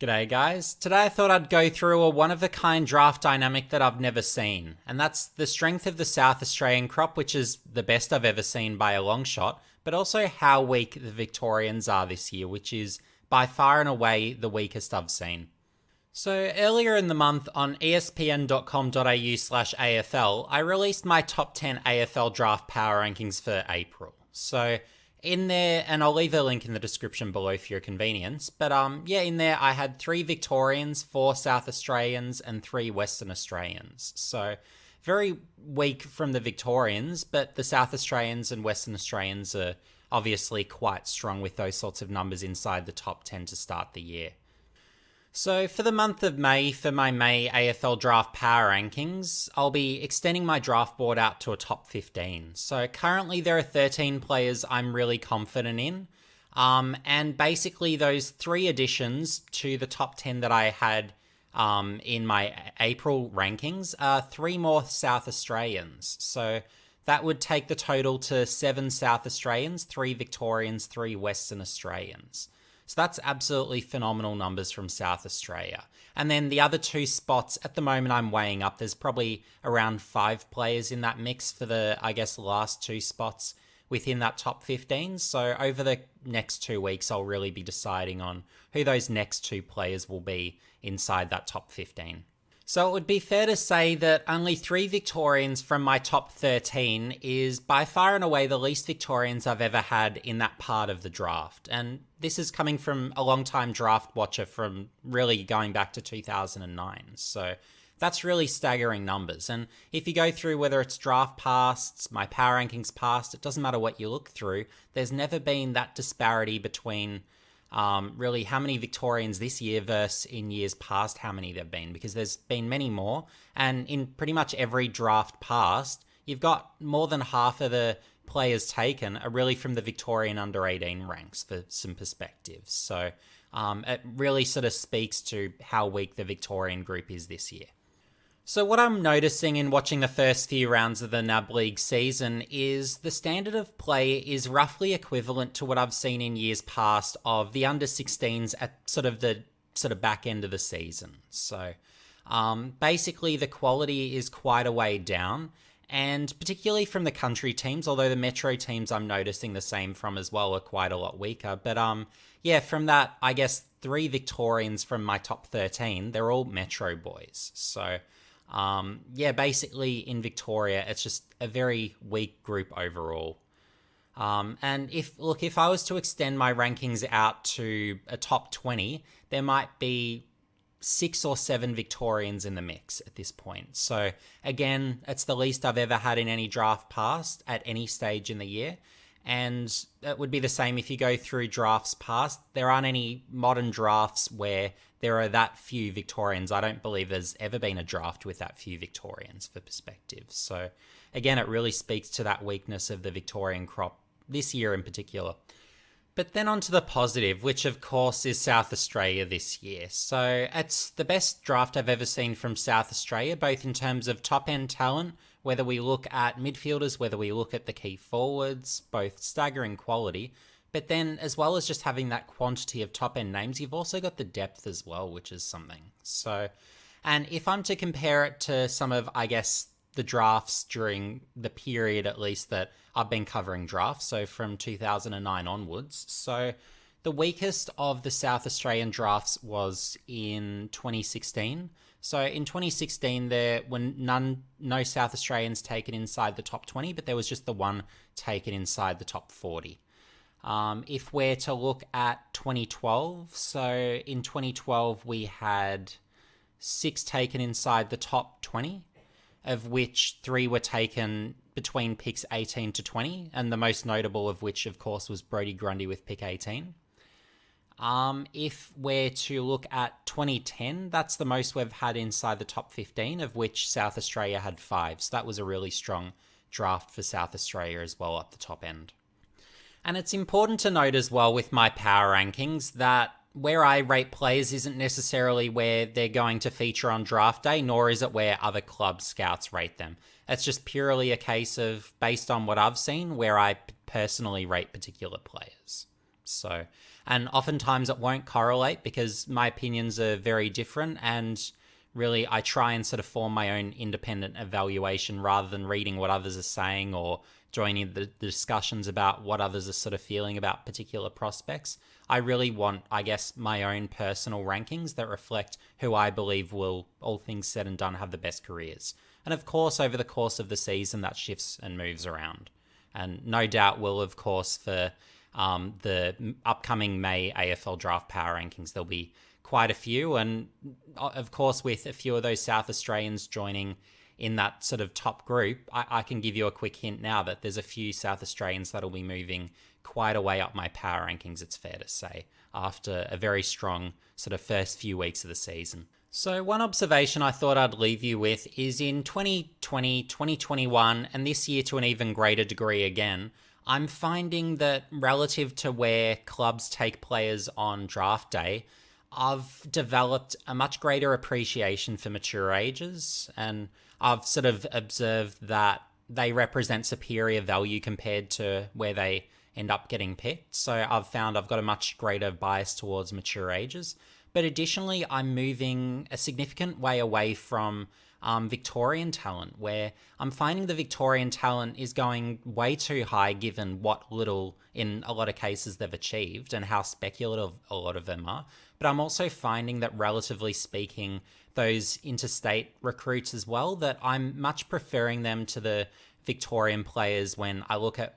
G'day guys. Today I thought I'd go through a one-of-a-kind draft dynamic that I've never seen, and that's the strength of the South Australian crop, which is the best I've ever seen by a long shot, but also how weak the Victorians are this year, which is by far and away the weakest I've seen. So earlier in the month on espn.com.au/AFL, I released my top 10 AFL draft power rankings for April. So in there, and I'll leave a link in the description below for your convenience, but in there I had 3 Victorians, 4 South Australians, and 3 Western Australians. So very weak from the Victorians, but the South Australians and Western Australians are obviously quite strong with those sorts of numbers inside the top 10 to start the year. So for the month of May, for my May AFL Draft Power Rankings, I'll be extending my draft board out to a top 15. So currently there are 13 players I'm really confident in. And basically those 3 additions to the top 10 that I had in my April rankings are 3 more South Australians. So that would take the total to 7 South Australians, 3 Victorians, 3 Western Australians. So that's absolutely phenomenal numbers from South Australia. And then the other 2 spots, at the moment I'm weighing up, there's probably around 5 players in that mix for the, last 2 spots within that top 15. So over the next 2 weeks, I'll really be deciding on who those next 2 players will be inside that top 15. So it would be fair to say that only 3 Victorians from my top 13 is by far and away the least Victorians I've ever had in that part of the draft. And this is coming from a long-time draft watcher from really going back to 2009. So that's really staggering numbers. And if you go through whether it's draft pasts, my power rankings past, it doesn't matter what you look through, there's never been that disparity between really how many Victorians this year versus in years past how many there've been, because there's been many more, and in pretty much every draft past you've got more than half of the players taken are really from the Victorian under 18 ranks, for some perspective. So it really sort of speaks to how weak the Victorian group is this year. So what I'm noticing in watching the first few rounds of the NAB League season is the standard of play is roughly equivalent to what I've seen in years past of the under 16s at the back end of the season. So basically the quality is quite a way down, and particularly from the country teams, although the metro teams I'm noticing the same from as well are quite a lot weaker. But from that, 3 Victorians from my top 13, they're all metro boys. So basically in Victoria, it's just a very weak group overall. And if I was to extend my rankings out to a top 20, there might be 6 or 7 Victorians in the mix at this point. So again, it's the least I've ever had in any draft past at any stage in the year. And it would be the same if you go through drafts past. There aren't any modern drafts where there are that few Victorians. I don't believe there's ever been a draft with that few Victorians, for perspective. So again, it really speaks to that weakness of the Victorian crop this year in particular. But then on to the positive, which of course is South Australia this year. So it's the best draft I've ever seen from South Australia, both in terms of top-end talent, whether we look at midfielders, whether we look at the key forwards, both staggering quality. But then as well as just having that quantity of top-end names, you've also got the depth as well, which is something. So, and if I'm to compare it to some of, the drafts during the period at least that I've been covering drafts, so from 2009 onwards. So the weakest of the South Australian drafts was in 2016. So in 2016, there were no South Australians taken inside the top 20, but there was just the one taken inside the top 40. If we're to look at 2012, so in 2012 we had 6 taken inside the top 20, of which 3 were taken between picks 18 to 20, and the most notable of which, of course, was Brodie Grundy with pick 18. If we're to look at 2010, that's the most we've had inside the top 15, of which South Australia had 5. So that was a really strong draft for South Australia as well at the top end. And it's important to note as well with my power rankings that where I rate players isn't necessarily where they're going to feature on draft day, nor is it where other club scouts rate them. It's just purely a case of, based on what I've seen, where I personally rate particular players. So, And oftentimes it won't correlate because my opinions are very different, and really I try and sort of form my own independent evaluation rather than reading what others are saying or joining the discussions about what others are sort of feeling about particular prospects. I really want, I guess, my own personal rankings that reflect who I believe will, all things said and done, have the best careers. And of course, over the course of the season, that shifts and moves around. And no doubt will, of course, for the upcoming May AFL Draft Power Rankings, there'll be quite a few. And of course, with a few of those South Australians joining in that sort of top group, I can give you a quick hint now that there's a few South Australians that'll be moving quite a way up my power rankings, it's fair to say, after a very strong sort of first few weeks of the season. So one observation I thought I'd leave you with is in 2020, 2021, and this year to an even greater degree again, I'm finding that relative to where clubs take players on draft day, I've developed a much greater appreciation for mature ages, and I've sort of observed that they represent superior value compared to where they end up getting picked. So I've found I've got a much greater bias towards mature ages. But additionally, I'm moving a significant way away from Victorian talent, where I'm finding the Victorian talent is going way too high given what little, in a lot of cases, they've achieved and how speculative a lot of them are. But I'm also finding that, relatively speaking, those interstate recruits as well, that I'm much preferring them to the Victorian players when I look at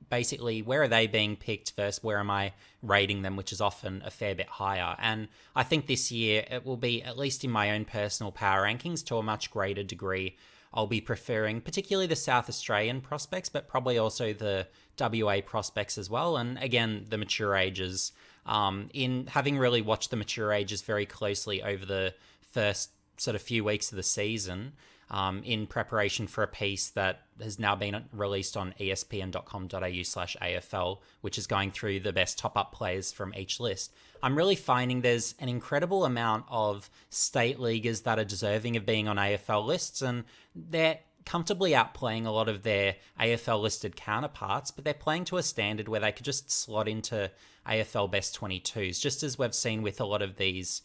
basically where are they being picked versus where am I rating them, which is often a fair bit higher. And I think this year it will be, at least in my own personal power rankings, to a much greater degree, I'll be preferring particularly the South Australian prospects, but probably also the WA prospects as well. And again, the mature ages. In having really watched the mature ages very closely over the first sort of few weeks of the season, in preparation for a piece that has now been released on espn.com.au/AFL, which is going through the best top-up players from each list. I'm really finding there's an incredible amount of state leaguers that are deserving of being on AFL lists, and they're comfortably outplaying a lot of their AFL-listed counterparts, but they're playing to a standard where they could just slot into AFL Best 22s, just as we've seen with a lot of these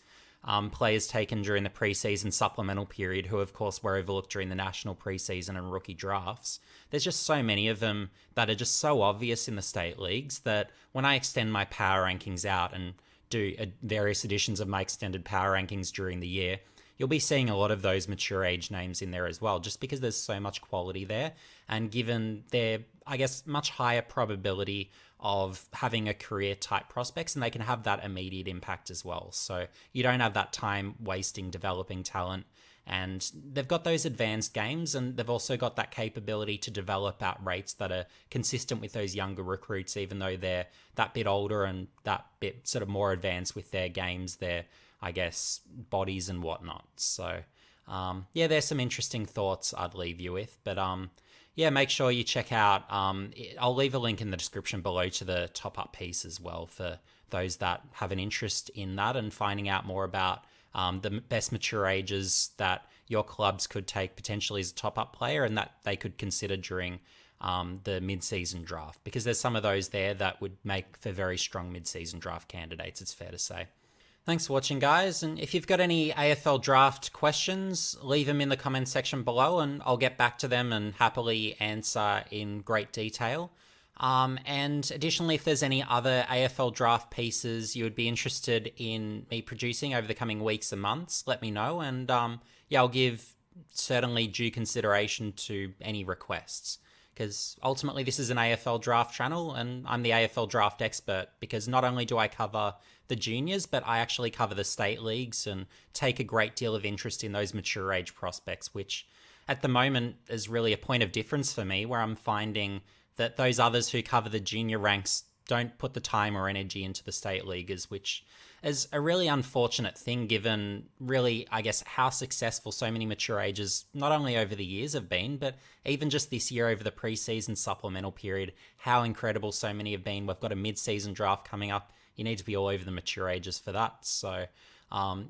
players taken during the preseason supplemental period, who of course were overlooked during the national preseason and rookie drafts. There's just so many of them that are just so obvious in the state leagues that when I extend my power rankings out and do various editions of my extended power rankings during the year, you'll be seeing a lot of those mature age names in there as well, just because there's so much quality there. And given their, I guess, much higher probability of having a career type prospects, and they can have that immediate impact as well. So you don't have that time wasting developing talent, and they've got those advanced games, and they've also got that capability to develop at rates that are consistent with those younger recruits, even though they're that bit older and that bit sort of more advanced with their games, their, I guess, bodies and whatnot. So yeah, there's some interesting thoughts I'd leave you with, but yeah, make sure you check out, I'll leave a link in the description below to the top-up piece as well for those that have an interest in that and finding out more about the best mature ages that your clubs could take potentially as a top-up player and that they could consider during the mid-season draft, because there's some of those there that would make for very strong mid-season draft candidates, it's fair to say. Thanks for watching, guys, and if you've got any AFL draft questions, leave them in the comments section below and I'll get back to them and happily answer in great detail. And additionally, if there's any other AFL draft pieces you would be interested in me producing over the coming weeks and months, let me know, and yeah, I'll give certainly due consideration to any requests. Because ultimately this is an AFL draft channel and I'm the AFL draft expert, because not only do I cover the juniors, but I actually cover the state leagues and take a great deal of interest in those mature age prospects, which at the moment is really a point of difference for me, where I'm finding that those others who cover the junior ranks don't put the time or energy into the state leaguers, which is a really unfortunate thing given really, I guess, how successful so many mature ages, not only over the years have been, but even just this year over the preseason supplemental period, how incredible so many have been. We've got a mid-season draft coming up. You need to be all over the mature ages for that. So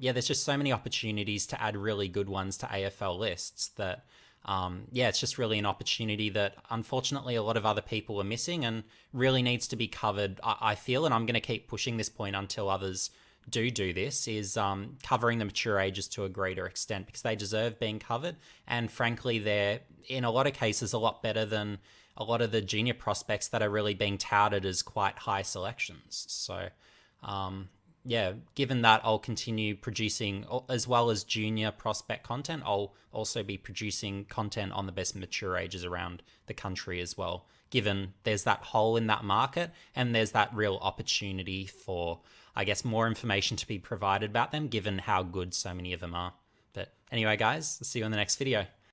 yeah, there's just so many opportunities to add really good ones to AFL lists that yeah, it's just really an opportunity that unfortunately a lot of other people are missing and really needs to be covered, I feel, and I'm going to keep pushing this point until others do this, is covering the mature ages to a greater extent, because they deserve being covered. And frankly, they're, in a lot of cases, a lot better than a lot of the junior prospects that are really being touted as quite high selections. So, yeah, given that I'll continue producing, as well as junior prospect content, I'll also be producing content on the best mature ages around the country as well, given there's that hole in that market and there's that real opportunity for, I guess, more information to be provided about them, given how good so many of them are. But anyway, guys, see you in the next video.